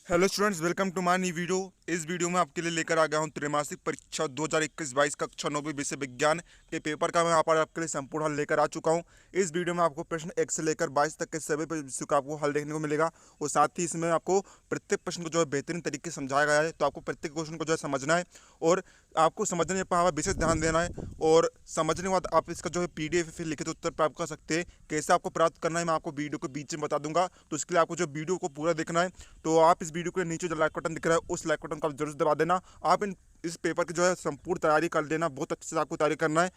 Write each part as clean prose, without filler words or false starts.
Hello students, welcome to my new video. इस video में आपके लिए लेकर आ गया हूं त्रैमासिक परीक्षा 2021-22 कक्षा 9वीं विषय विज्ञान के पेपर का मैं यहाँ पर आपके लिए संपूर्ण हल लेकर आ चुका हूं। इस वीडियो में आपको प्रश्न 1 से लेकर 22 तक के सभी विषयों का आपको हल देखने को मिलेगा और साथ ही इसमें आपको प्रत्येक प्रश्न को जो है बेहतरीन तरीके से समझाया गया है। तो आपको प्रत्येक क्वेश्चन को जो है समझना है और आपको समझने पर विशेष ध्यान देना है और समझने के बाद आप इसका जो है पीडीएफ फिर लिखित उत्तर प्राप्त कर सकते हैं। कैसे आपको प्राप्त करना है मैं आपको वीडियो के बीच में बता दूंगा, तो इसके लिए आपको जो वीडियो को पूरा देखना है। तो आप इस वीडियो के नीचे जो लाइक बटन दिख रहा है उस लाइक बटन को आप जरूर दबा देना। आप इस पेपर की जो है संपूर्ण तैयारी कर लेना, बहुत अच्छे से आपको तैयारी करना है।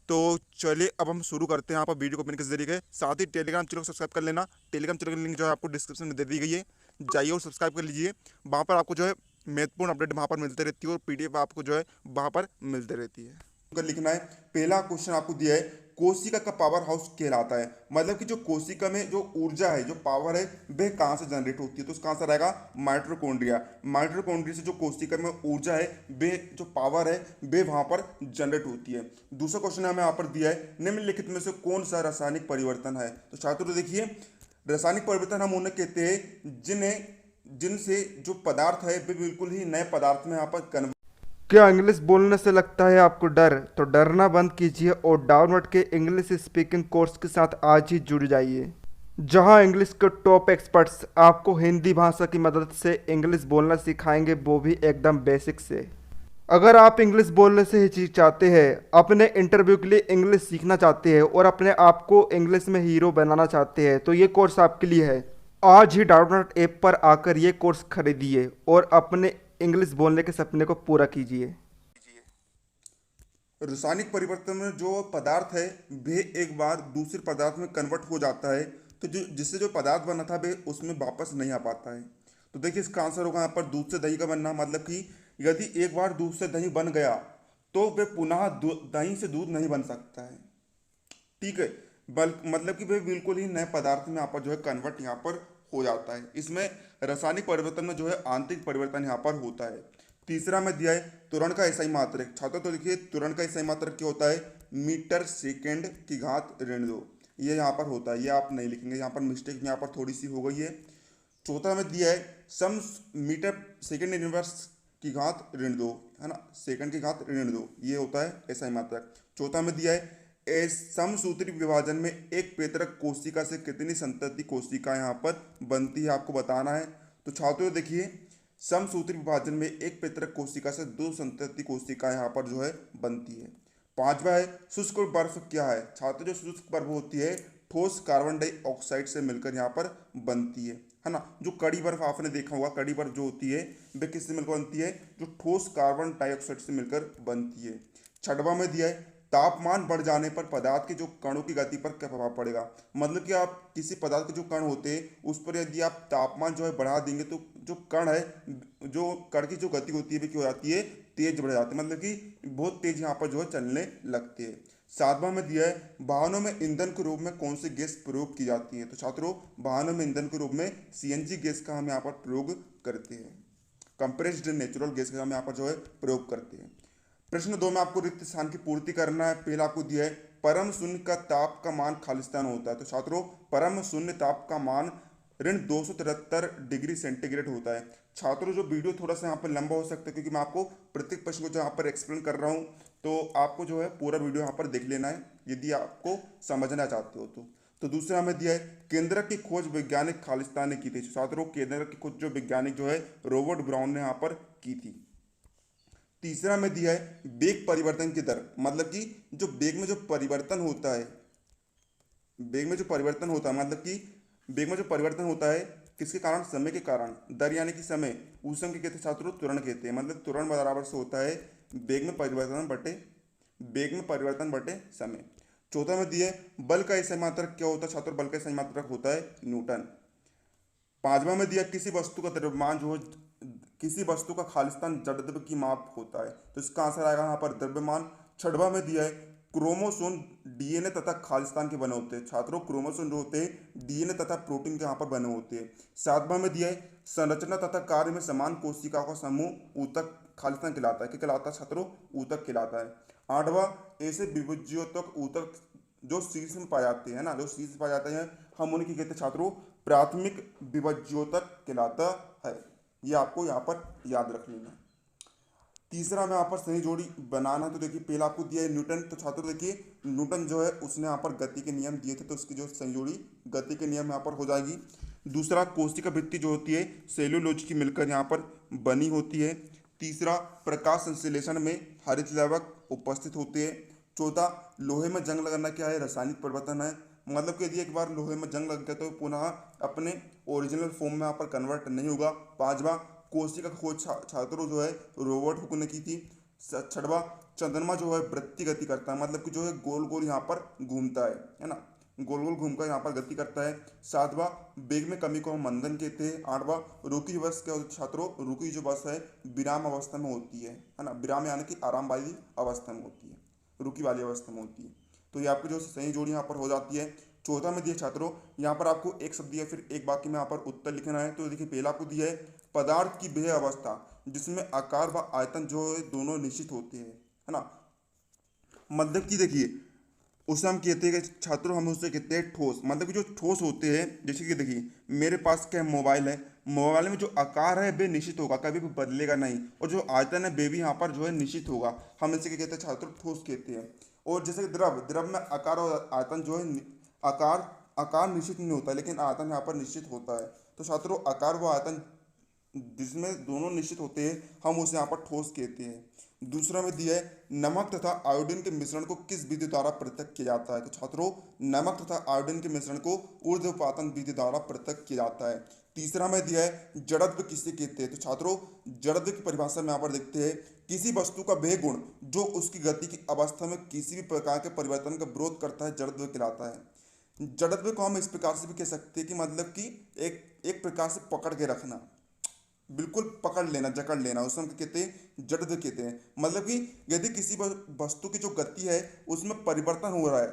तो चलिए अब हम शुरू करते हैं। यहाँ पर वीडियो को अपने के जरिए साथ ही टेलीग्राम चैनल को सब्सक्राइब कर लेना। टेलीग्राम चैनल की लिंक जो है आपको डिस्क्रिप्शन में दे दी गई है, जाइए और सब्सक्राइब कर लीजिए। वहाँ पर आपको जो है महत्वपूर्ण अपडेट वहाँ पर मिलते रहती है और पीडीएफ आपको जो है वहाँ पर मिलते रहती है। लिखना है। पहला क्वेश्चन आपको दिया है, कोशिका का पावर हाउस कहलाता है। मतलब कि जो कोशिका में जो ऊर्जा है, जो पावर है, वह कहाँ से जनरेट होती है? तो उसका आंसर आएगा माइटोकॉन्ड्रिया। माइटोकॉन्ड्रिया से जो कोशिका में ऊर्जा है, वह जो पावर है, वह वहां पर जनरेट होती है। दूसरा क्वेश्चन हमें यहाँ पर दिया है, निम्नलिखित में से कौन सा रासायनिक परिवर्तन है? तो छात्रों देखिए, रासायनिक परिवर्तन हम उन्हें कहते हैं जिनसे जो पदार्थ है वे बिल्कुल ही नए पदार्थ में यहाँ पर कन्वर्ट। क्या इंग्लिश बोलने से लगता है आपको डर? तो डरना बंद कीजिए और डाउनवर्ड के इंग्लिश स्पीकिंग कोर्स के साथ आज ही जुड़ जाइए, जहां इंग्लिश के टॉप एक्सपर्ट्स आपको हिंदी भाषा की मदद से इंग्लिश बोलना सिखाएंगे, वो भी एकदम बेसिक से। अगर आप इंग्लिश बोलने से हिचकिचाते हैं, अपने इंटरव्यू के लिए इंग्लिश सीखना चाहते हैं और अपने आप को इंग्लिश में हीरो बनाना चाहते हैं, तो ये कोर्स आपके लिए है। आज ही डाउनलोड ऐप पर आकर ये कोर्स खरीदिए और अपने इंग्लिश बोलने के सपने को पूरा कीजिए। रासायनिक परिवर्तन में जो पदार्थ है वे एक बार दूसरे पदार्थ में कन्वर्ट हो जाता है, तो जो जिससे जो पदार्थ बना था वे उसमें वापस नहीं आ पाता है। तो देखिए इसका आंसर होगा यहाँ पर दूध से दही का बनना। मतलब कि यदि एक बार दूध से दही बन गया तो वे पुनः दही से दूध नहीं बन सकता है। ठीक है, मतलब कि वे बिल्कुल ही नए पदार्थ में यहाँ पर जो है कन्वर्ट यहाँ पर हो जाता है। इसमें रासायनिक परिवर्तन में जो है आंतरिक परिवर्तन यहाँ पर होता है। तीसरा में दिया है त्वरण का एसआई मात्रक। छात्रों तो देखिए त्वरण का एसआई मात्रक क्या होता है? मीटर सेकेंड की घात ऋण 2, ये यहाँ पर होता है। ये आप नहीं लिखेंगे, यहाँ पर मिस्टेक यहाँ पर थोड़ी सी हो गई है। चौथा में दिया है सम मीटर सेकेंड इनवर्स की घात ऋण 2, है ना, सेकंड की घात ऋण 2, ये होता है एसआई मात्रक। चौथा में दिया है समसूत्री विभाजन में एक प्रेरक कोशिका से कितनी संतति कोशिका यहाँ पर बनती है, आपको बताना है। तो छात्रों देखिए, समसूत्री विभाजन में एक प्रेरक कोशिका से 2 संतति कोशिका यहाँ पर जो है बनती है। पांचवा है शुष्क बर्फ क्या है? छात्रों जो शुष्क बर्फ होती है ठोस कार्बन डाइऑक्साइड से मिलकर यहाँ पर बनती है ना। जो कड़ी बर्फ आपने देखा होगा, कड़ी बर्फ जो होती है वह किससे मिलकर बनती है? जो ठोस कार्बन डाइऑक्साइड से मिलकर बनती है। छठवां में दिया है तापमान बढ़ जाने पर पदार्थ के जो कणों की गति पर क्या प्रभाव पड़ेगा? मतलब कि आप किसी पदार्थ के जो कण होते हैं उस पर यदि आप तापमान जो है बढ़ा देंगे तो जो कण है, जो कण की जो गति होती है वो क्या हो जाती है? तेज बढ़ जाती है। मतलब कि बहुत तेज यहाँ पर जो है चलने लगती है। सातवां में दिया है वाहनों में ईंधन के रूप में कौन सी गैस प्रयोग की जाती है? तो छात्रों वाहनों में ईंधन के रूप में सीएनजी गैस का हम यहाँ पर प्रयोग करते हैं। कंप्रेस्ड नेचुरल गैस का हम यहाँ पर जो है प्रयोग करते हैं। प्रश्न 2 में आपको रिक्त स्थान की पूर्ति करना है। पहला आपको दिया है परम शून्य का ताप का मान खालिस्तान होता है। तो छात्रों परम शून्य ताप का मान ऋण 273 डिग्री सेंटीग्रेड होता है। छात्रों जो वीडियो थोड़ा सा यहाँ पर लंबा हो सकता है क्योंकि मैं आपको प्रत्येक प्रश्न को जो यहाँ पर एक्सप्लेन कर रहा हूँ, तो आपको जो है पूरा वीडियो यहाँ पर देख लेना है यदि आपको समझना चाहते हो तो दूसरा हमें दिया है केंद्रक की खोज वैज्ञानिक खालिस्तान ने की थी। छात्रों केंद्रक की खोज जो वैज्ञानिक जो है रॉबर्ट ब्राउन ने यहाँ पर की थी। तीसरा में दिया है वेग परिवर्तन की दर। मतलब कि जो वेग में जो परिवर्तन होता है, वेग में जो परिवर्तन होता है, मतलब कि वेग में जो परिवर्तन होता है किसके कारण? समय के कारण। दर यानी कि समय, उस समय कहते हैं छात्रों त्वरण कहते हैं। मतलब त्वरण बराबर से होता है वेग में परिवर्तन बटे समय। चौथा में दिया है बल का एसआई मात्रक क्या होता है? छात्रों बल का एसआई मात्रक होता है न्यूटन। पांचवा में दिया किसी वस्तु का द्रव्यमान जो है, किसी वस्तु का खालिस्तान जड़त्व की माप होता है। तो इसका आंसर आएगा यहाँ पर द्रव्यमान। छठवां में दिया है क्रोमोसोम डीएनए तथा खालिस्तान के बने होते हैं। छात्रों क्रोमोसोम जो होते हैं डीएनए तथा प्रोटीन के यहाँ पर बने होते हैं। सातवां में दिया है संरचना तथा कार्य में समान कोशिकाओं का समूह ऊतक खालिस्तान कहलाता है। क्या कहलाता है छात्रों? ऊतक कहलाता है। आठवां ऐसे विभज्योतक ऊतक जो शीर्ष में पाए जाते हैं ना, जो शीर्ष में पाए जाते हैं हम उन्हें क्या कहते हैं छात्रों? प्राथमिक विभज्योतक कहलाता है। ये आपको यहाँ पर याद रख लेना है। तीसरा में यहाँ पर सही जोड़ी बनाना है, तो देखिए पहला आपको दिया है न्यूटन। तो छात्रों देखिए न्यूटन जो है उसने यहाँ पर गति के नियम दिए थे, तो उसकी जो सही जोड़ी गति के नियम यहाँ पर हो जाएगी। दूसरा कोशिका भित्ति जो होती है सेल्यूलोज की मिलकर यहाँ पर बनी होती है। तीसरा प्रकाश संश्लेषण में हरित लवक उपस्थित होते हैं। चौथा लोहे में जंग लगना क्या है, रासायनिक परिवर्तन है, मतलब कि यदि एक बार लोहे में जंग लग गया तो पुनः अपने ओरिजिनल फॉर्म में यहाँ पर कन्वर्ट नहीं होगा। पांचवा कोशिका का खोज छात्रों जो है रोबोट हुक ने की थी। छठवा चंद्रमा जो है वृत्ति गति करता है, मतलब कि जो है गोल गोल यहाँ पर घूमता है ना, गोल गोल घूमकर यहाँ पर गति करता है। सातवां वेग में कमी को हम मंदन कहते हैं। आठवां रुकी बस क्या होती है छात्रों, रुकी जो बस है विराम अवस्था में होती है ना, विराम यानी कि आराम वाली अवस्था में होती है, रुकी वाली अवस्था में होती है। तो ये आपको जो सही जोड़ी यहाँ पर हो जाती है। चौथा में दिया छात्रों, यहाँ पर आपको एक शब्द दिया फिर एक वाक्य में यहाँ पर उत्तर लिखना है। तो देखिए पहला आपको दिया है पदार्थ की वह अवस्था जिसमें आकार व आयतन जो है दोनों निश्चित होते हैं, है ना, मतलब कि देखिए उसे हम कहते हैं कि छात्रों हम उससे कहते हैं ठोस, मतलब कि जो ठोस होते हैं, जैसे कि देखिए मेरे पास क्या मोबाइल है, मोबाइल में जो आकार है वे निश्चित होगा, कभी भी बदलेगा नहीं, और जो आयतन है वे भी यहाँ पर जो है निश्चित होगा, हम इसे क्या कहते हैं छात्रों, ठोस कहते हैं। और जैसे कि द्रव, द्रव में आकार और आयतन जो है आकार आकार निश्चित नहीं होता लेकिन आयतन यहाँ पर निश्चित होता है। तो छात्रों आकार व आयतन जिसमें दोनों निश्चित होते हैं हम उसे यहाँ पर ठोस कहते हैं। दूसरा में दिया है नमक तथा आयोडीन के मिश्रण को किस विधि द्वारा पृथक किया जाता है। तो छात्रों नमक तथा आयोडीन के मिश्रण को ऊर्ध्वपातन विधि द्वारा पृथक किया जाता है। तीसरा में दिया है जड़त्व किसे कहते हैं। तो छात्रों जड़त्व की परिभाषा में यहाँ पर देखते हैं किसी वस्तु का वह गुण जो उसकी गति की अवस्था में किसी भी प्रकार के परिवर्तन का विरोध करता है जड़त्व कहलाता है। जड़त्व को हम इस प्रकार से भी कह सकते हैं कि मतलब कि एक एक प्रकार से पकड़ के रखना, बिल्कुल पकड़ लेना, जकड़ लेना, उसमें हम कहते हैं जड़त्व कहते हैं। मतलब कि यदि किसी वस्तु की जो गति है उसमें परिवर्तन हो रहा है,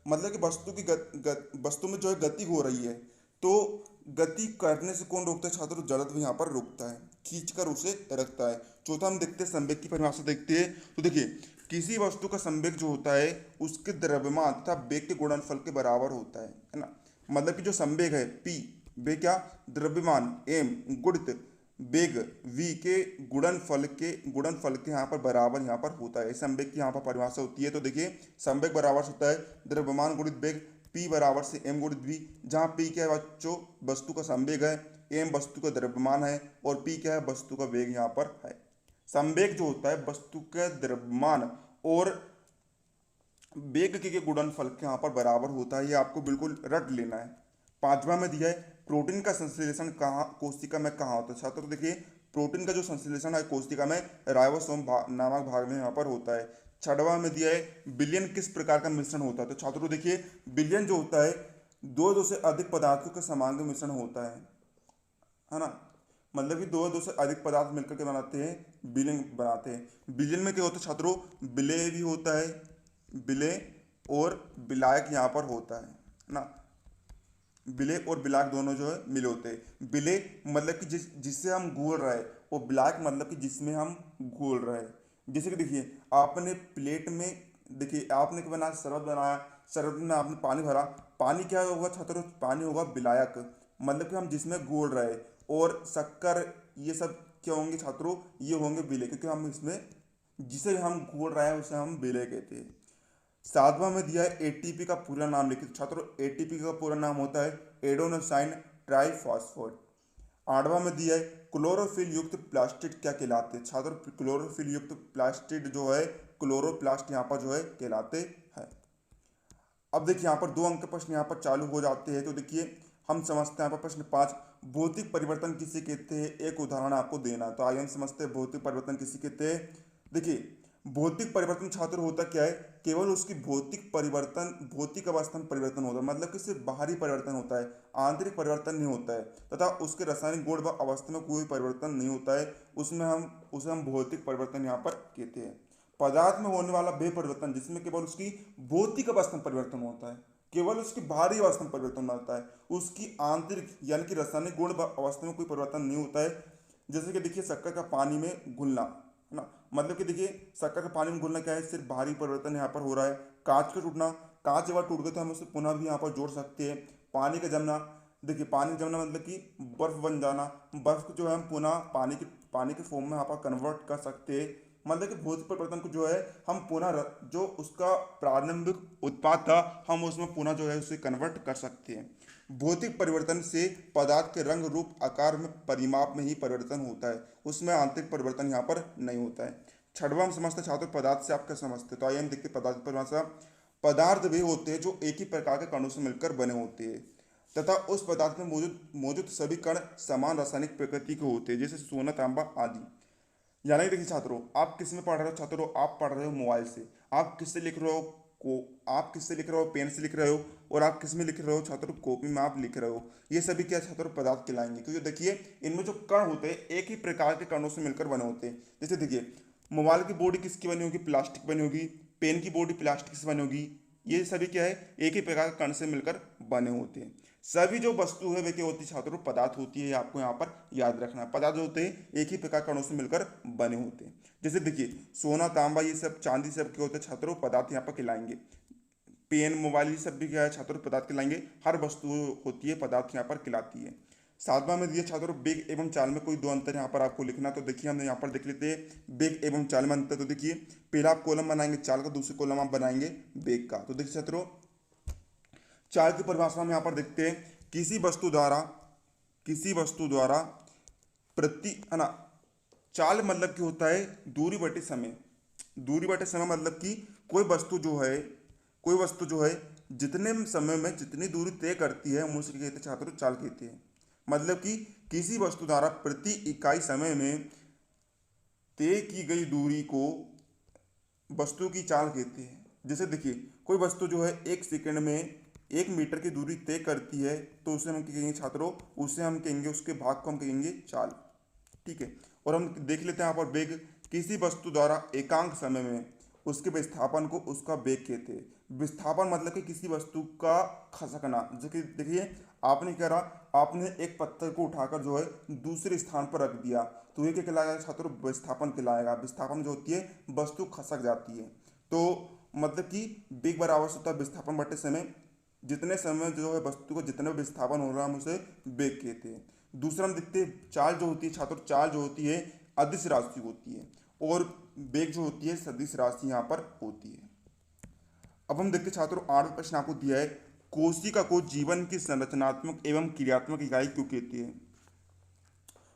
मतलब कि वस्तु की वस्तु में जो है गति हो रही है, तो गति करने से कौन रोकता है छात्रों, जड़त्व यहाँ पर रोकता है, खींचकर उसे रखता है। चौथा हम देखते हैं संवेग की परिभाषा देखते हैं। तो देखिए किसी वस्तु का संवेग जो होता है उसके द्रव्यमान तथा वेग के गुणनफल के बराबर होता है ना, मतलब कि जो संवेग है p, वे क्या द्रव्यमान m गुणित वेग v के गुणनफल के यहाँ पर बराबर यहाँ पर होता है, संवेग की यहाँ पर परिभाषा होती है। तो देखिए संवेग बराबर होता है द्रव्यमान गुणित वेग, p बराबर से m गुणित v, जहाँ p क्या है बच्चों वस्तु का संवेग है, m वस्तु का द्रव्यमान है और p क्या है वस्तु का वेग यहाँ पर है। संवेग जो होता है वस्तु के द्रव्यमान और वेग के गुणनफल के यहाँ पर बराबर होता है, ये आपको बिल्कुल रट लेना है। पांचवा में दिया है प्रोटीन का संश्लेषण कहाँ कोशिका में कहाँ होता है। छात्रों देखिए प्रोटीन का जो संश्लेषण है कोशिका में राइबोसोम नामक भाग में यहाँ पर होता है। छठवां में दिया है बिलियन किस प्रकार का मिश्रण होता है। तो छात्रों देखिए बिलियन जो होता है दो से अधिक पदार्थों के समांग मिश्रण होता है ना, मतलब कि दो से अधिक पदार्थ मिलकर के बनाते हैं बिलियन बनाते हैं। बिलियन में क्या होता है छात्रों, विलय भी होता है, विलय और विलायक यहाँ पर होता है ना, विलय और विलायक दोनों जो है मिले होते हैं। विलय मतलब कि जिससे हम घोल रहे हैं और विलायक मतलब कि जिसमें हम घोल रहे हैं। जैसे कि देखिए आपने प्लेट में, देखिए आपने क्या बनाया, शरबत बनाया, शरबत में आपने पानी भरा, पानी क्या होगा छात्रों, पानी होगा विलायक, मतलब कि हम जिसमें घोल रहे हैं, और शक्कर ये सब क्या होंगे छात्रों, ये होंगे विलय, क्योंकि हम इसमें जिसे हम घोल रहे हैं उसे हम विलय कहते हैं। सातवां में दिया है एटीपी का पूरा नाम लिखिए। छात्रों एटीपी का पूरा नाम होता है एडेनोसाइन ट्राइफॉस्फेट। आठवां में दिया है क्लोरोफिल युक्त प्लास्टिड क्या कहलाते हैं। छात्रों क्लोरोफिल युक्त प्लास्टिड जो है क्लोरोप्लास्ट यहाँ पर जो है कहलाते हैं। अब देखिए यहाँ पर 2 अंक के प्रश्न यहाँ पर चालू हो जाते हैं। तो देखिए हम समझते हैं यहाँ पर प्रश्न 5 भौतिक परिवर्तन किसे कहते हैं, एक उदाहरण आपको देना। तो आइए हम समझते हैं भौतिक परिवर्तन किसे कहते हैं। देखिए भौतिक परिवर्तन छात्र होता क्या है, केवल उसकी भौतिक अवस्था में परिवर्तन होता है, मतलब कि सिर्फ बाहरी परिवर्तन होता है, आंतरिक परिवर्तन नहीं होता है, तथा उसके रासायनिक गुण व अवस्था में कोई परिवर्तन नहीं होता है, उसे हम भौतिक परिवर्तन यहाँ पर कहते हैं। पदार्थ में होने वाला वे परिवर्तन जिसमें केवल उसकी भौतिक अवस्था में परिवर्तन होता है, केवल उसकी बाहरी अवस्था में परिवर्तन होता है, उसकी आंतरिक यानी कि रासायनिक गुण व अवस्था में कोई परिवर्तन नहीं होता है। जैसे कि देखिए शक्कर का पानी में घुलना है ना, मतलब कि देखिए शक्कर का पानी में घुलना क्या है, सिर्फ बाहरी परिवर्तन यहाँ पर हो रहा है। कांच का टूटना, कांच एक बार टूट गए तो हम उसे पुनः भी यहाँ पर जोड़ सकते हैं। पानी का जमना, देखिए पानी जमना मतलब कि बर्फ बन जाना। बर्फ को जो है हम पुनः पानी के फॉर्म में यहाँ पर कन्वर्ट कर सकते हैं। मतलब कि भौतिक परिवर्तन को जो है हम पुनः जो उसका प्रारंभिक उत्पाद था हम उसमें पुनः जो है उसे कन्वर्ट कर सकते हैं। भौतिक परिवर्तन से पदार्थ के रंग रूप आकार में परिमाप में ही परिवर्तन होता है, उसमें आंतरिक परिवर्तन यहाँ पर नहीं होता है। छठवां हम समझते हैं छात्र पदार्थ से आप क्या समझते हैं, तो आइए हम देखते हैं पदार्थ की परिभाषा। पदार्थ वे होते हैं जो एक ही प्रकार के कणों से मिलकर बने होते हैं तथा उस पदार्थ में मौजूद मौजूद सभी कण समान रासायनिक प्रकृति के होते हैं, जैसे सोना तांबा आदि। यानी कि देखिए छात्रों, आप किस में पढ़ रहे हो छात्रों, आप पढ़ रहे हो मोबाइल से। आप किससे लिख रहे हो, को आप किससे लिख रहे हो, पेन से लिख रहे हो। और आप किस में लिख रहे हो छात्रों, कॉपी में आप लिख रहे हो। ये सभी क्या छात्रों पदार्थ कहलाएंगे, क्योंकि देखिए इनमें जो कण होते हैं एक ही प्रकार के कणों से मिलकर बने होते हैं। जैसे देखिए मोबाइल की बॉडी किसकी बनी होगी, प्लास्टिक बनी होगी। पेन की बॉडी प्लास्टिक से बनी होगी। ये सभी क्या है, एक ही प्रकार के कण से मिलकर बने होते हैं। सभी जो वस्तु है वे क्या होती है छात्रों, पदार्थ होती है। आपको यहाँ पर याद रखना है, पदार्थ होते हैं एक ही प्रकार के कणों से मिलकर बने होते हैं। जैसे देखिए सोना तांबा ये सब चांदी सब क्या होते हैं छात्रों, पदार्थ यहाँ पर कहलाएंगे। पेन मोबाइल ये सब भी क्या है छात्रों, पदार्थ कहलाएंगे। हर वस्तु होती है पदार्थ यहाँ पर कहलाती है। सातवां में दिया छात्रों बेग एवं चाल में कोई दो अंतर यहाँ पर आपको लिखना। तो देखिए हम यहाँ पर देख लेते हैं बेग एवं चाल में अंतर। तो देखिए पहला आप कॉलम बनाएंगे चाल का, दूसरे कॉलम आप बनाएंगे बेग का। तो देखिए छात्रों चाल की परिभाषा में यहाँ पर देखते हैं किसी वस्तु द्वारा प्रति है ना। चाल मतलब क्या होता है, दूरी बटे समय। दूरी बटे समय मतलब कि कोई वस्तु जो है जितने समय में जितनी दूरी तय करती है हम उसे कहते हैं छात्रों चाल कहते हैं। मतलब कि किसी वस्तु द्वारा प्रति इकाई समय में तय की गई दूरी को वस्तु की चाल कहते हैं। जैसे देखिए कोई वस्तु जो है एक सेकंड में 1 मीटर की दूरी तय करती है तो उसे हम कहेंगे छात्रों, उसे हम कहेंगे उसके भाग को हम कहेंगे चाल। ठीक है। और हम देख लेते हैं यहाँ पर वेग, किसी वस्तु द्वारा एकांक समय में उसके विस्थापन को उसका वेग कहते हैं। विस्थापन मतलब कि किसी वस्तु का खसकना। जैसे कि देखिए आपने क्या करा, आपने एक पत्थर को उठाकर जो है दूसरे स्थान पर रख दिया तो ये क्या कहलाएगा छात्रों, विस्थापन कहलाएगा। विस्थापन जो होती है वस्तु खसक जाती है। तो मतलब कि वेग बराबर होता है विस्थापन बटे समय। जितने समय जो है वस्तु को जितने विस्थापन हो रहा है हम उसे वेग कहते हैं। दूसरा हम देखते हैं चाल जो होती है छात्रों, चाल जो होती है अदिश राशि होती है और वेग जो होती है सदिश राशि यहाँ पर होती है। अब हम देखते हैं छात्रों 8वां प्रश्न आपको दिया है, कोशिका को जीवन की संरचनात्मक एवं क्रियात्मक इकाई क्यों कहती है।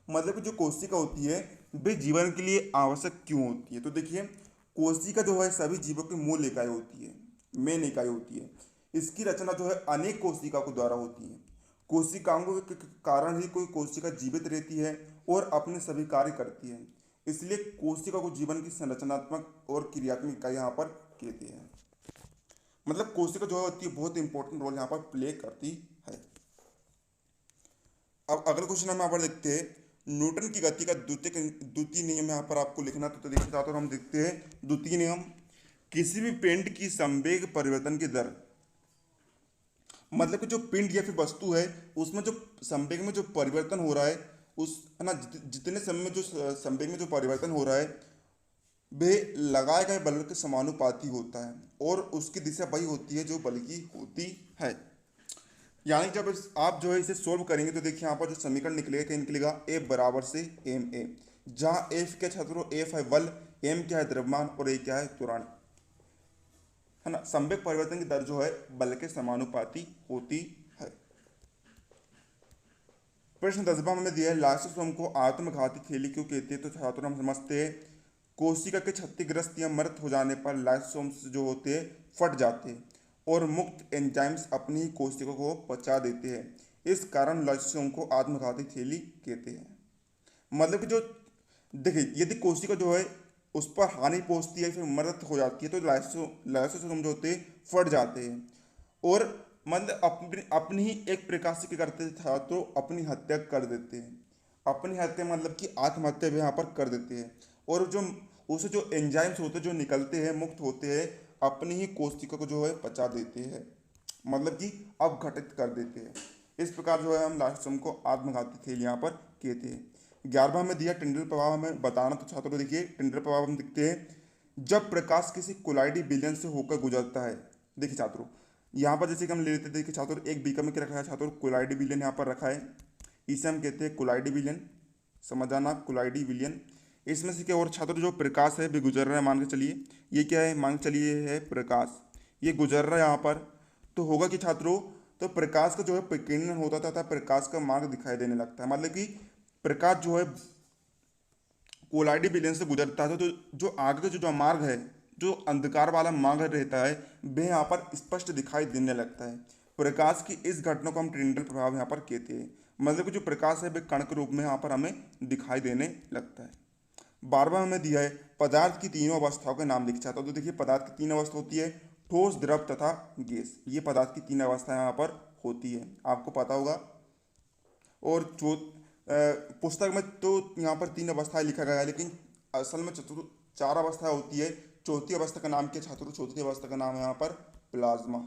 मतलब कि जो कोशिका होती है वे जीवन के लिए आवश्यक क्यों होती है। तो देखिए कोशिका जो है सभी जीवों की मूल इकाई होती है, मेन इकाई होती है। इसकी रचना जो है अनेक कोशिका को द्वारा होती है। कोशिकाओं के कारण ही कोई कोशिका जीवित रहती है और अपने सभी कार्य करती है। इसलिए कोशिका को जीवन की संरचनात्मक और क्रियात्मक इकाई यहाँ पर कहते हैं। मतलब कोशिका जो होती है बहुत इंपॉर्टेंट रोल यहाँ पर प्ले करती है। अब अगला क्वेश्चन हम यहाँ पर देखते हैं, न्यूटन की गति का द्वितीय नियम यहाँ पर आपको लिखना। तो देखिए छात्रों हम देखते हैं द्वितीय नियम, किसी भी पिंड की संवेग परिवर्तन की दर। मतलब कि जो पिंड या फिर वस्तु है उसमें जो संवेग में जो परिवर्तन हो रहा है उस है ना, जितने समय में जो संवेग में जो परिवर्तन हो रहा है वे लगाए गए बल के समानुपाती होता है और उसकी दिशा वही होती है जो बल की होती है। यानी जब आप जो है इसे सोल्व करेंगे तो देखिए यहाँ पर जो समीकरण निकलेगा क्या निकलेगा, F बराबर से एम ए, जहाँ F क्या छात्रों F है बल, M क्या है द्रव्यमान और A क्या है त्वरण, है ना। संवेग परिवर्तन की दर जो है बल के समानुपाती होती है। प्रश्न 10वां में दिया है, लाइसोसोम को आत्मघाती थैली क्यों कहते हैं। तो छात्रों हम समझते हैं कोशिका के क्षतिग्रस्त या मृत हो जाने पर लाइसोसोम्स जो होते हैं फट जाते हैं और मुक्त एंजाइम्स अपनी ही कोशिका को पचा देते हैं। इस कारण लाइसोसोम को आत्मघाती थैली कहते हैं। मतलब कि जो देखिए यदि कोशिका जो है उस पर हानि पहुंचती है फिर मृत हो जाती है तो लाइसोसोम जो होते हैं फट जाते हैं और मतलब अपनी ही एक प्रकार से क्या करते था तो अपनी हत्या कर देते हैं। अपनी हत्या मतलब कि आत्महत्या भी यहाँ पर कर देते हैं और जो उसे जो एंजाइम्स होते हैं जो निकलते हैं मुक्त होते हैं अपनी ही कोशिका को जो है पचा देते हैं, मतलब कि अपघटित कर देते हैं। इस प्रकार जो है हम लाइसोसोम को आत्मघाती थैली यहाँ पर कहते हैं। 11वां में दिया टिंडल प्रभाव हमें बताना। तो छात्रों देखिए टिंडल प्रभाव हम देखते हैं, जब प्रकाश किसी कोलाइडी विलयन से होकर गुजरता है। देखिए छात्रों यहाँ पर जैसे कि हम ले लेते थे कि छात्रों एक बीकर में क्या रखा है छात्रों, कोलाइडी विलयन यहाँ पर रखा है, इसे हम कहते हैं कोलाइडी विलयन, समझ आना कोलाइडी विलयन। इसमें से क्या और छात्रों जो प्रकाश है भी गुजर रहा है, मान के चलिए ये क्या है, मान के चलिए ये है प्रकाश, ये गुजर रहा है यहाँ पर, तो होगा कि छात्रों तो प्रकाश का जो है प्रकीर्णन होता था, प्रकाश का मार्ग दिखाई देने लगता है, मतलब कि प्रकाश जो है कोलाइडी विलयन से गुजरता है तो जो आगे का जो मार्ग है, जो अंधकार वाला मार्ग रहता है वह यहाँ पर स्पष्ट दिखाई देने लगता है। प्रकाश की इस घटना को हम ट्रिंडल प्रभाव यहाँ पर कहते हैं, मतलब कि जो प्रकाश है वह कण के रूप में यहाँ पर हमें दिखाई देने लगता है। 12वां हमें दिया है पदार्थ की तीनों अवस्थाओं के नाम लिख चाहता हूँ, तो देखिए पदार्थ की तीन अवस्था होती है, ठोस, द्रव तथा गैस, ये पदार्थ की तीन अवस्था यहाँ पर होती है, आपको पता होगा। और जो पुस्तक में तो यहाँ पर तीन अवस्थाएं लिखा गया है, लेकिन असल में चार अवस्था होती है। चौथी अवस्था का नाम क्या छात्रों, चौथी अवस्था का नाम है यहाँ पर प्लाज्मा।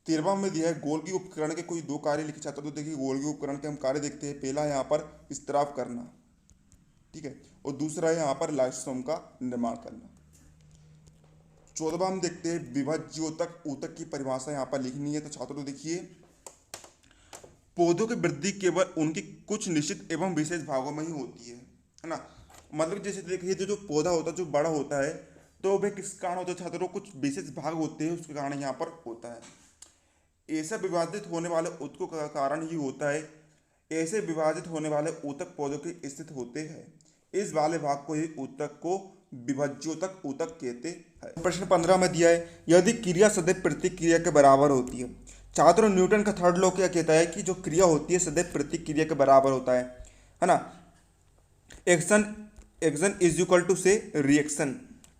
13वां में दिया है गोल्गी उपकरण के कोई दो कार्य लिखे छात्रों, तो देखिए गोल्गी उपकरण के हम कार्य देखते हैं, पहला यहाँ पर स्त्राव करना, ठीक है, और दूसरा है यहाँ पर लाइसोसोम का निर्माण करना। 14वां हम देखते हैं विभाज्योतक, ऊतक की परिभाषा यहाँ पर लिखनी है, तो छात्रों देखिए पौधों की वृद्धि केवल उनके कुछ निश्चित एवं विशेष भागों में ही होती है ना, मतलब जैसे देखिए जो पौधा होता है जो बड़ा होता है तो वह किस कारण होता है छात्रों, कुछ विशेष भाग होते हैं उसके कारण यहाँ पर होता है। ऐसा विभाजित होने वाले ऊतकों का कारण ही होता है, ऐसे विभाजित होने वाले ऊतक पौधों के स्थित होते हैं, इस वाले भाग को ही ऊतक को विभाज्योतक ऊतक कहते हैं। प्रश्न 15 में दिया है यदि क्रिया सदैव प्रतिक्रिया के बराबर होती है, छात्रों न्यूटन का थर्ड लॉ क्या कहता है कि जो क्रिया होती है सदैव प्रतिक्रिया के बराबर होता है ना, action action is equal to से रिएक्शन,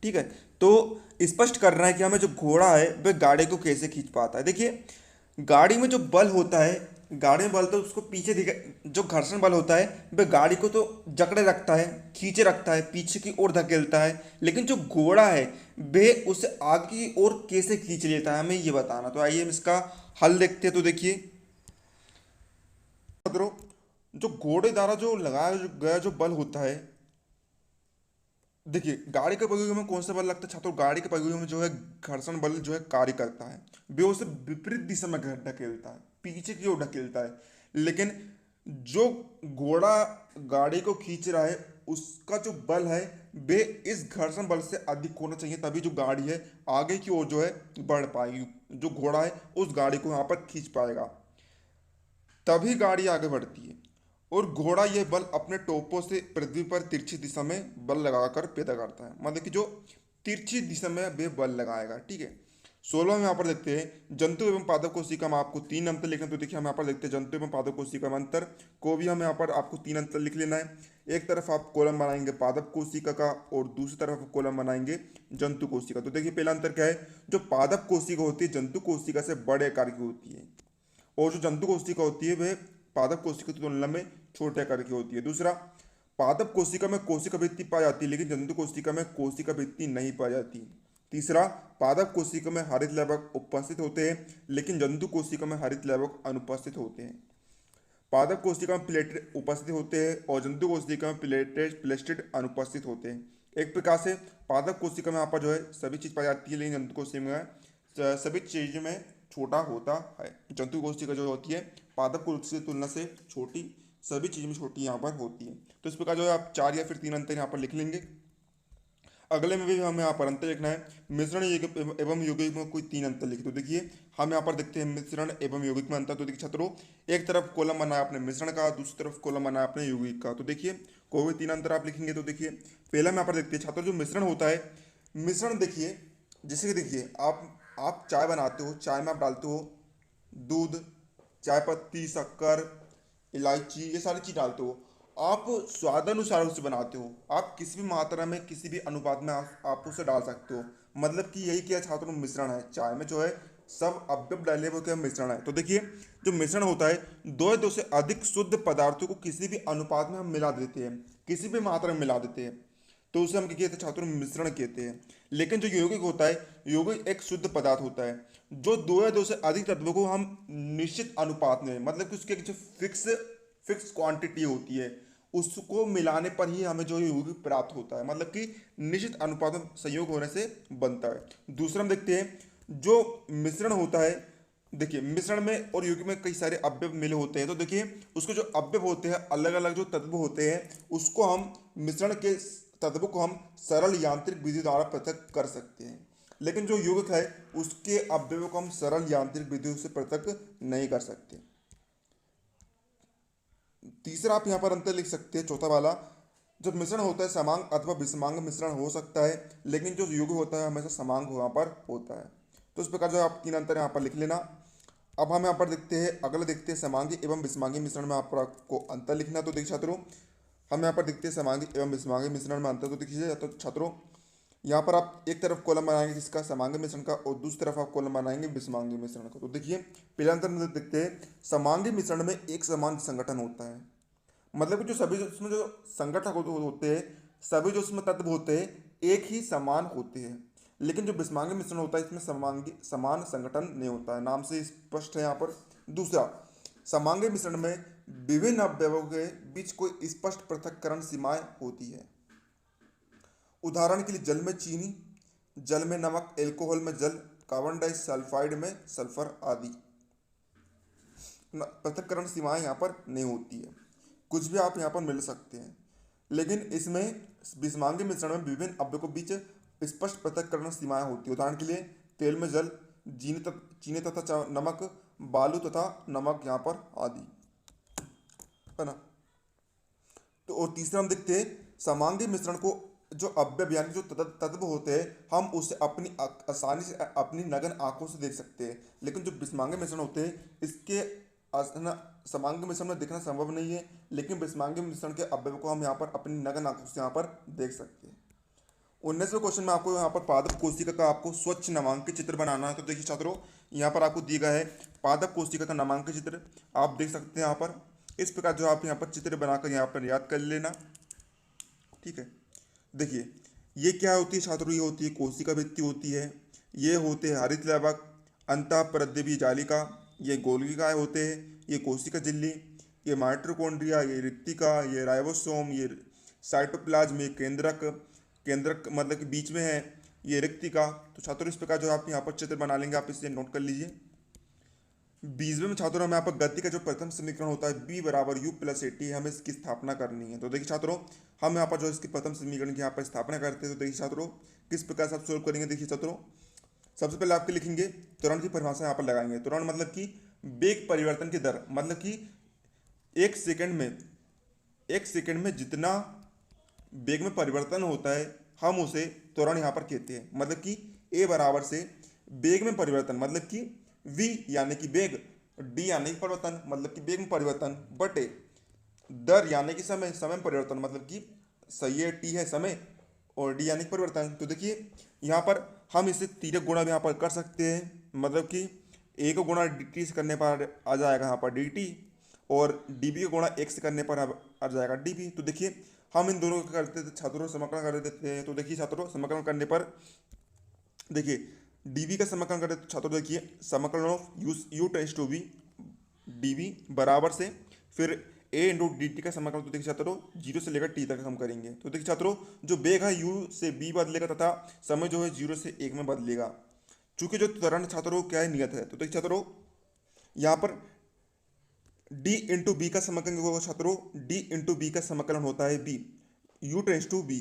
ठीक है। तो स्पष्ट कर रहा है कि हमें जो घोड़ा है वह गाड़ी को कैसे खींच पाता है। देखिए गाड़ी में जो बल होता है, गाड़ी में बल तो उसको पीछे दिखा, जो घर्षण बल होता है वह गाड़ी को तो जकड़े रखता है, खींचे रखता है, पीछे की ओर धकेलता है, लेकिन जो घोड़ा है वह उसे आगे की ओर कैसे खींच लेता है, हमें ये बताना। तो आइए हम इसका हल देखते हैं। तो देखिए छात्रों जो घोड़े द्वारा जो लगाया गया जो बल होता है, देखिए गाड़ी के पहियों में कौन सा बल लगता है छात्रों, गाड़ी के पहियों में जो है घर्षण बल जो है कार्य करता है, वे उसे विपरीत दिशा में ढकेलता है, पीछे की ओर ढकेलता है, लेकिन जो घोड़ा गाड़ी को खींच रहा है उसका जो बल है वे इस घर्षण बल से अधिक होना चाहिए, तभी जो गाड़ी है आगे की ओर जो है बढ़ पाएगी, जो घोड़ा है उस गाड़ी को यहाँ पर खींच पाएगा, तभी गाड़ी आगे बढ़ती है। और घोड़ा यह बल अपने टोपों से पृथ्वी पर तिरछी दिशा में बल लगाकर पैदा करता है, मतलब कि जो तिरछी दिशा में वे बल लगाएगा, ठीक है। 16 में यहाँ पर देखते हैं जंतु एवं पादप कोशिका में आपको 3 अंतर लिखना, तो देखिए हम यहाँ पर देखते हैं जंतु एवं पादप कोशिका में अंतर को भी हम यहाँ पर आपको 3 अंतर लिख लेना है। एक तरफ आप कॉलम बनाएंगे पादप कोशिका का और दूसरी तरफ आप कॉलम बनाएंगे जंतु कोशिका। तो देखिए पहला अंतर क्या है, जो पादप कोशिका होती है जंतु कोशिका से बड़े आकार की होती है, और जो जंतु कोशिका होती है वह पादप कोशिका की तुलना में छोटे आकार की होती है। दूसरा, पादप कोशिका में कोशिका भित्ति पाई जाती है लेकिन जंतु कोशिका में कोशिका भित्ति नहीं पाई जाती। तीसरा, पादप कोशिका में हरित लवक उपस्थित होते हैं लेकिन जंतु कोशिका में हरित लवक अनुपस्थित होते हैं। पादप कोशिका में प्लेटेड उपस्थित होते हैं और जंतु कोशिका में प्लेस्टिड अनुपस्थित होते हैं। एक प्रकार से पादप कोशिका में यहाँ पर जो है सभी चीज पाई जाती है लेकिन जंतु कोशिका में सभी चीज में छोटा होता है। जंतु कोशिका जो होती है पादप कोशिका की तुलना से छोटी, सभी चीज में छोटी यहाँ पर होती है। तो इस प्रकार जो है आप 4 या फिर 3 अंतर यहाँ पर लिख लेंगे। अगले में भी हमें यहाँ पर अंतर लिखना है, मिश्रण एवं यौगिक में कोई 3 अंतर लिखे। तो देखिए हम यहाँ पर देखते हैं मिश्रण एवं यौगिक में अंतर। तो देखिए छात्रों एक तरफ कॉलम बनाया आपने मिश्रण का, दूसरी तरफ कॉलम बनाया आपने यौगिक का, तो देखिए कोई भी 3 अंतर आप लिखेंगे। तो देखिए पहला में यहाँ पर देखते हैं छात्रों जो मिश्रण होता है, मिश्रण देखिए जैसे कि देखिए आप चाय बनाते हो, चाय में आप डालते हो दूध, चाय पत्ती, शक्कर, इलायची, ये सारी चीज़ डालते हो, आप स्वादानुसार उसे बनाते हो, आप किसी भी मात्रा में किसी भी अनुपात में आप उसे डाल सकते हो। मतलब कि यही क्या छात्रों मिश्रण है, चाय में जो है सब अवयव डाले हुए क्या मिश्रण है। तो देखिए जो मिश्रण होता है दो से अधिक शुद्ध पदार्थों को किसी भी अनुपात में हम मिला देते हैं, किसी भी मात्रा में मिला देते हैं, तो उसे हम क्या कहते हैं छात्रों मिश्रण कहते हैं। लेकिन जो यौगिक होता है, यौगिक एक शुद्ध पदार्थ होता है जो 2 या 2 से अधिक तत्वों को हम निश्चित अनुपात में, मतलब कि उसके जो फिक्स क्वांटिटी होती है उसको मिलाने पर ही हमें जो यौगिक प्राप्त होता है, मतलब कि निश्चित अनुपात में संयोग होने से बनता है। दूसरा हम देखते हैं जो मिश्रण होता है, देखिए मिश्रण में और युग्म में कई सारे अवयव मिले होते हैं, तो देखिए उसको जो अवयव होते हैं, अलग अलग जो तत्व होते हैं, उसको हम मिश्रण के तत्व को हम सरल यांत्रिक विधि द्वारा पृथक कर सकते हैं। लेकिन जो यौगिक है उसके अवयवों को हम सरल यांत्रिक विधियों से पृथक नहीं कर सकते। तीसरा आप यहाँ पर अंतर लिख सकते हैं, चौथा वाला, जब मिश्रण होता है समांग अथवा विषमांग मिश्रण हो सकता है, लेकिन जो युग होता है हमेशा समांग यहाँ पर होता है। तो इस प्रकार जो आप तीन अंतर यहाँ पर लिख लेना। अब हम यहाँ पर देखते हैं, अगला देखते हैं समांगी एवं विषमांगी मिश्रण में आपको अंतर लिखना। तो देखिए छात्रों, हम यहाँ पर देखते हैं समांगी एवं विषमांगी मिश्रण में अंतर। तो देखिए तो छात्रों, यहाँ पर आप एक तरफ कॉलम बनाएंगे किसका, समांगी मिश्रण का, और दूसरी तरफ आप कॉलम बनाएंगे विषमांगी मिश्रण का। तो देखिए पहला अंतर में देखते हैं, समांगी मिश्रण में एक समान संगठन होता है, मतलब कि जो सभी उसमें जो संगठक होते हैं, सभी जो उसमें तत्व होते हैं एक ही समान होते हैं। लेकिन जो विषमांगी मिश्रण होता है इसमें समान संगठन नहीं होता है, नाम से स्पष्ट है यहाँ पर। दूसरा, समांगी मिश्रण में विभिन्न अवयवों के बीच कोई स्पष्ट पृथक्करण सीमाएं होती है। उदाहरण के लिए जल में चीनी, जल में नमक, एल्कोहल में जल, कार्बन डाइसल्फाइड में सल्फर आदि पृथक्करण सीमाएं यहाँ पर नहीं होती है। कुछ भी आप यहाँ पर मिल सकते हैं, लेकिन इसमें विषमांगी मिश्रण में विभिन्न अवयवों के बीच स्पष्ट पृथक्करण सीमाएं होती है। उदाहरण के लिए तेल में जल, चीनी तथा नमक, बालू तथा नमक यहाँ पर आदि, है ना। तो और तीसरा हम देखते हैं, समांगी मिश्रण को जो अवयव यानी जो तत्व होते हैं हम उसे अपनी आसानी से अपनी नग्न आंखों से देख सकते हैं, लेकिन जो विषमांगी मिश्रण होते हैं इसके समांगी मिश्रण में देखना संभव नहीं है, लेकिन विषमांगी मिश्रण के अवयव को हम यहाँ पर अपनी नग्न आंखों से यहाँ पर देख सकते हैं। 19वें क्वेश्चन में आपको यहाँ पर पादप कोशिका का आपको स्वच्छ नामांकित चित्र बनाना है। तो देखिए छात्रों, यहाँ पर आपको दिया गया है पादप कोशिका का नामांकित चित्र, आप देख सकते हैं यहाँ पर। इस प्रकार जो आप यहाँ पर चित्र बनाकर यहाँ पर याद कर लेना, ठीक है। देखिए ये क्या होती है छात्रों, ये होती है कोशिका भित्ति होती है, ये होते हैं हरित लवक, अंतःप्रद्रवी जालिका, ये गोलिकाएं होते हैं, ये कोशिका झिल्ली, ये माइटोकॉन्ड्रिया, ये रिक्तिका, ये राइबोसोम, ये साइटोप्लाज्म, ये केंद्रक मतलब कि बीच में है, ये रिक्तिका। तो छात्रों इस प्रकार जो आप यहाँ पर चित्र बना लेंगे, आप इसे नोट कर लीजिए। 20वें में छात्रों हमें यहाँ पर गति का जो प्रथम समीकरण होता है b बराबर u प्लस ए टी, हमें इसकी स्थापना करनी है। तो देखिए छात्रों, हम यहाँ पर जो इसकी प्रथम समीकरण की यहाँ पर स्थापना करते हैं, तो देखिए छात्रों किस प्रकार से आप सोल्व करेंगे। देखिए छात्रों, सबसे पहले आपके लिखेंगे त्वरण की परिभाषा यहाँ पर लगाएंगे। त्वरण मतलब कि वेग परिवर्तन की दर, मतलब कि एक सेकंड में जितना वेग में परिवर्तन होता है हम उसे त्वरण यहाँ पर कहते हैं। मतलब कि a बराबर से वेग में परिवर्तन मतलब कि v यानी कि वेग, d यानी कि परिवर्तन मतलब कि वेग में परिवर्तन, बटे दर यानी कि समय में परिवर्तन मतलब कि सही है t है समय और d यानी कि परिवर्तन। तो देखिए यहाँ पर हम इसे तिर्यक गुणा भी यहाँ पर कर सकते हैं, मतलब कि a को गुणा dt से करने पर आ जाएगा यहाँ पर dt, और db को गुणा x से करने पर आ जाएगा db। तो देखिए हम इन दोनों को करते थे छात्रों, समाकलन कर देते हैं। तो देखिए छात्रों, समाकलन करने पर देखिए dv का समाकलन करते तो छात्रों देखिए समाकलन of u tends to v dv बराबर से फिर a इंटू डी टी का समाकलन। तो देखिए छात्रों 0 से लेकर t तक हम करेंगे। तो देखिए छात्रों, जो वेग है u से b बदलेगा तथा समय जो है 0 से 1 में बदलेगा। चूंकि जो त्वरण छात्रों क्या है, नियत है। तो देखिए छात्रों, यहाँ पर d इंटू बी का समाकलन होगा छात्रों, d इंटू बी का समाकलन होता है b, u tends to b।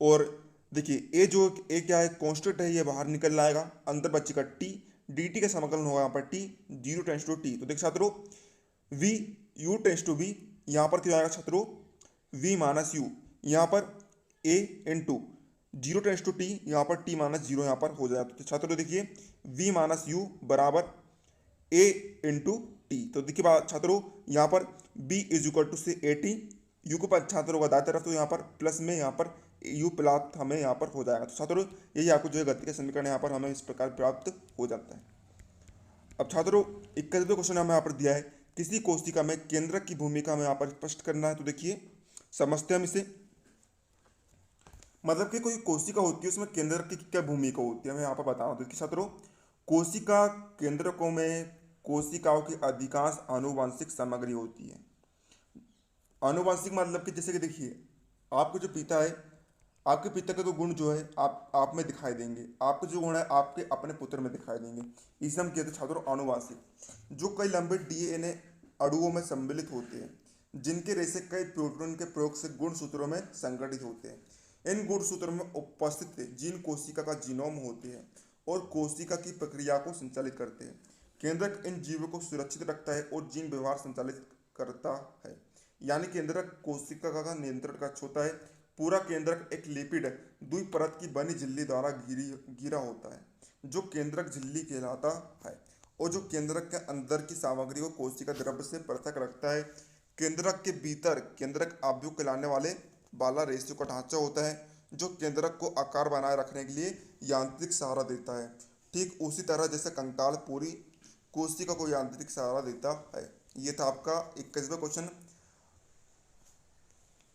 और देखिए a क्या है, कांस्टेंट है, ये बाहर निकल आएगा, अंदर बचेगा t, dt का समाकलन होगा यहाँ पर t, 0 टेंस टू t। तो देखिए छात्रों v u tends to b, यहाँ पर क्या आएगा छात्रों v माइनस u, यहाँ पर a into 0 tends to t, यहाँ पर t माइनस 0 यहाँ पर हो जाएगा। तो छात्रों देखिए v माइनस u बराबर a इंटू टी। तो देखिए छात्रों यहाँ पर b इज इक्वल टू से ए टी, यू के पास छात्रों का दाएं तरफ, तो यहाँ पर प्लस में यहाँ पर u प्लस हमें यहाँ पर हो जाएगा। तो छात्रों यही आपको जो है गति का समीकरण यहाँ पर हमें इस प्रकार प्राप्त हो जाता है। अब छात्रों 21वें क्वेश्चन हमें यहाँ पर दिया है, किसी कोशिका में केंद्रक की भूमिका हमें यहाँ पर स्पष्ट करना है। तो देखिए समझते हैं हम इसे, मतलब कि कोई कोशिका होती है उसमें केंद्रक की क्या भूमिका होती है, मैं यहाँ पर बताऊँ। देखिए छात्रों, कोशिका केंद्रकों में कोशिकाओं की अधिकांश आनुवंशिक सामग्री होती है। आनुवंशिक मतलब कि जैसे कि देखिए आपके जो पिता है, आपके पिता के तो गुण जो है आप में दिखाई देंगे, आपके जो गुण है आपके अपने पुत्र में दिखाई देंगे। इसे हम कहते हैं छात्रों आनुवांशिक। जो कई लंबे डीएनए अणुओं में सम्मिलित होते हैं, जिनके रेशे कई प्रोटीन के प्रयोग से गुणसूत्रों में संगठित होते हैं। इन गुणसूत्रों में उपस्थित जीन कोशिका का जीनोम होते हैं और कोशिका की प्रक्रिया को संचालित करते हैं। केंद्रक इन जीवों को सुरक्षित रखता है और जीन व्यवहार संचालित करता है। यानी केंद्रक कोशिका का नियंत्रण कक्ष होता है। पूरा केंद्रक एक लिपिड द्विपरत की बनी झिल्ली द्वारा घिरा होता है, जो केंद्रक झिल्ली कहलाता है, और जो केंद्रक के अंदर की सामग्री को कोशिका द्रव्य से पृथक रखता है। केंद्रक के भीतर केंद्रक आव्यूह कहलाने वाला रेशे का ढांचा होता है, जो केंद्रक को आकार बनाए रखने के लिए यांत्रिक सहारा देता है। ठीक उसी तरह जैसे कंकाल पूरी कोशिका को यांत्रिक सहारा देता है। ये था आपका 21वां क्वेश्चन।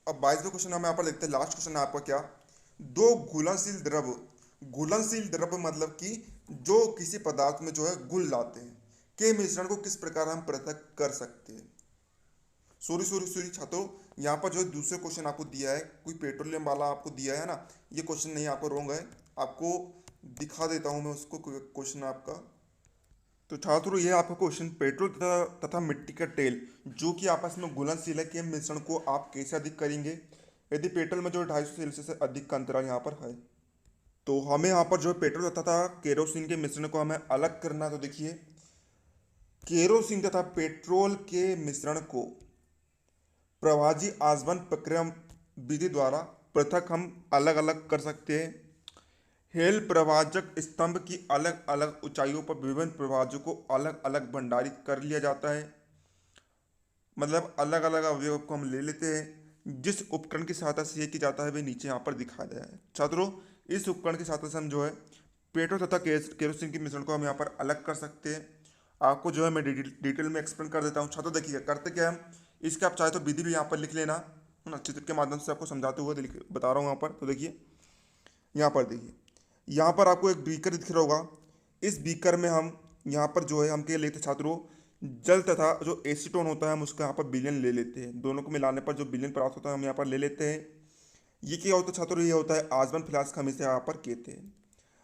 अब 22वें क्वेश्चन हम यहाँ पर देखते हैं। लास्ट क्वेश्चन है आपका क्या, दो घुलनशील द्रव्य मतलब कि जो किसी पदार्थ में जो है घुल जाते हैं, के मिश्रण को किस प्रकार हम पृथक कर सकते हैं। सॉरी छात्रों, यहाँ पर जो है दूसरे क्वेश्चन आपको दिया है, कोई पेट्रोलियम वाला आपको दिया है ना, ये क्वेश्चन नहीं, आपको रॉन्ग है। आपको दिखा देता हूँ मैं उसको क्वेश्चन आपका। तो छात्रों ये आपका क्वेश्चन, पेट्रोल तथा मिट्टी का तेल जो कि आपस में घुलनशील है, के मिश्रण को आप कैसे अधिक करेंगे यदि पेट्रोल में जो 250 सेल्सियस से अधिक का अंतराल यहाँ पर है। तो हमें यहाँ पर जो है पेट्रोल तथा केरोसिन के मिश्रण को हमें अलग करना। तो देखिए, केरोसिन तथा पेट्रोल के मिश्रण को प्रभाजी आसवन प्रक्रिया विधि द्वारा पृथक हम अलग अलग कर सकते हैं। हेल प्रवाजक स्तंभ की अलग अलग ऊंचाइयों पर विभिन्न प्रवाजों को अलग अलग भंडारित कर लिया जाता है। मतलब अलग अलग अवयव को हम ले लेते हैं। जिस उपकरण की सहायता से ये किया जाता है वे नीचे यहाँ पर दिखाया गया है। छात्रों, इस उपकरण की सहायता से हम जो है पेट्रोल तथा केरोसिन के मिश्रण को हम यहाँ पर अलग कर सकते हैं। आपको जो है मैं डिटेल में एक्सप्लेन कर देता हूँ। छात्रों देखिए करते क्या है, इसके आप चाहे तो विधि भी यहाँ पर लिख लेना, है ना, चित्र के माध्यम से आपको समझाते हुए बता रहा हूँ यहाँ पर। तो देखिए यहाँ पर देखिए, यहाँ पर आपको एक बीकर दिख रहा होगा। इस बीकर में हम यहाँ पर जो है हम क्या लेते हैं छात्रों, जल तथा जो एसीटोन होता है हम उसका यहाँ पर विलयन ले लेते हैं। दोनों को मिलाने पर जो विलयन प्राप्त होता है हम यहाँ पर ले लेते हैं। ये क्या होता है छात्रों, ये होता है आसवन फ्लास्क, हम इसे यहाँ पर कहते हैं।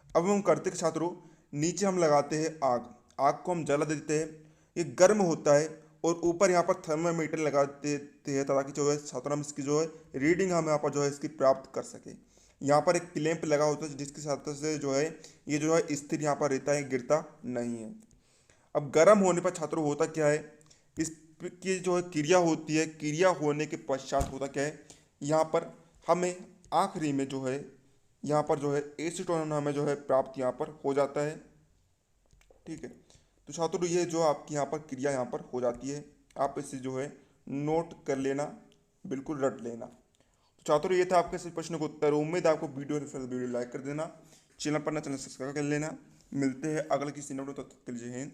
अब हम करते हैं छात्रों, नीचे हम लगाते हैं आग को हम जला देते हैं। ये गर्म होता है और ऊपर यहाँ पर थर्मामीटर लगा देते हैं ताकि जो है छात्रों हम इसकी जो है रीडिंग हम यहाँ पर जो है इसकी प्राप्त कर सकें। यहाँ पर एक क्लैंप लगा होता है जिसकी सहायता से जो है ये जो है स्थिर यहाँ पर रहता है, गिरता नहीं है। अब गर्म होने पर छात्रों होता क्या है, इसकी जो है क्रिया होती है, क्रिया होने के पश्चात होता क्या है, यहाँ पर हमें आखिरी में जो है यहाँ पर जो है एसीटोन हमें जो है प्राप्त यहाँ पर हो जाता है। ठीक है, तो छात्रों ये जो आपकी यहाँ पर क्रिया यहाँ पर हो जाती है, आप इसे जो है नोट कर लेना, बिल्कुल रट लेना। तो छात्रों ये था आपके सभी प्रश्नों का उत्तर। उम्मीद है आपको वीडियो लाइक कर देना, चैनल पर ना चैनल सब्सक्राइब कर लेना। मिलते हैं अगले किसी नोट, तब तक के लिए जय हिंद।